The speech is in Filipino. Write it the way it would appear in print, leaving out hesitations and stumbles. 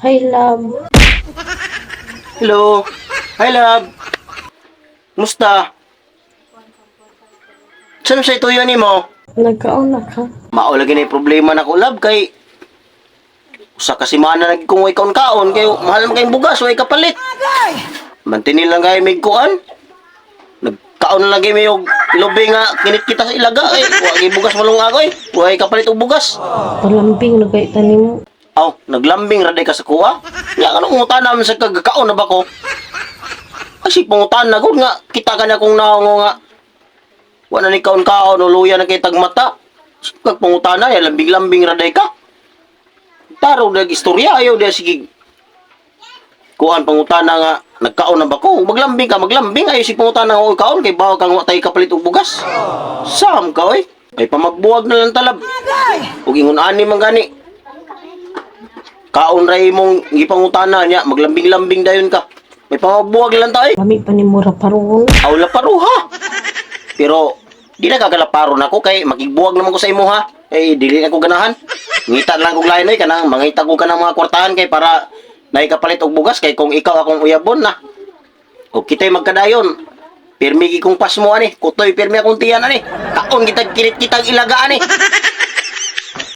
Hi, love. Hello. Hi, love. Musta? Saan sa ituyo ni mo? Nagkaon na ka. Mao lagi na yung problema na ko, love, kay usa ka semana lagi kung way kaon-kaon kay mahal man kayong bugas way kapalit. Mantinil lang kay mig kuan. Nagkaon lang lagi may og lobe nga kinit kita sa ilaga eh. Wa gyud bugas malung ako eh. Way kapalit og bugas. Palambing na kay tanim. Aw, naglambing ra day ka sa kuha. Ya kanang ungutan naman sa kagakaon na ba ko? Kasi pangutan na gud nga kita ka na kung naongo nga wala ni kaon-kaon o luya na kay tagmata. Kag pangutana ya lambing-lambing ra day ka. Taro dag istorya ayaw dia sige. Kuan pangutana nga nagkaon na ba ko? Maglambing ka, maglambing ayo si pangutana nga kaon kay bawa kang watay kapalit og bugas. Sam ka oy. Ay pamagbuwag na lang talab. Ug ingon ani man gani. Kaon ra imong gipangutana niya, maglambing-lambing dayon ka. May pamagbuwag lang ta oy. Lami pa ni Mura paron. Aw la paruha. Pero di na kagalaparo na ko kay makigbuwag naman ko sa imo ha. Eh dili na ko ganahan. Ngita lang kog lain oy kanang mangita ko kanang mga kwartahan kay para naikapalit og bugas kay kung ikaw akong uyabon na. O kita'y magkadayon. Pirmi gi kong pasmo ani, kutoy pirmi akong tiyan ani. Kaon kita kirit kitang ilaga ani.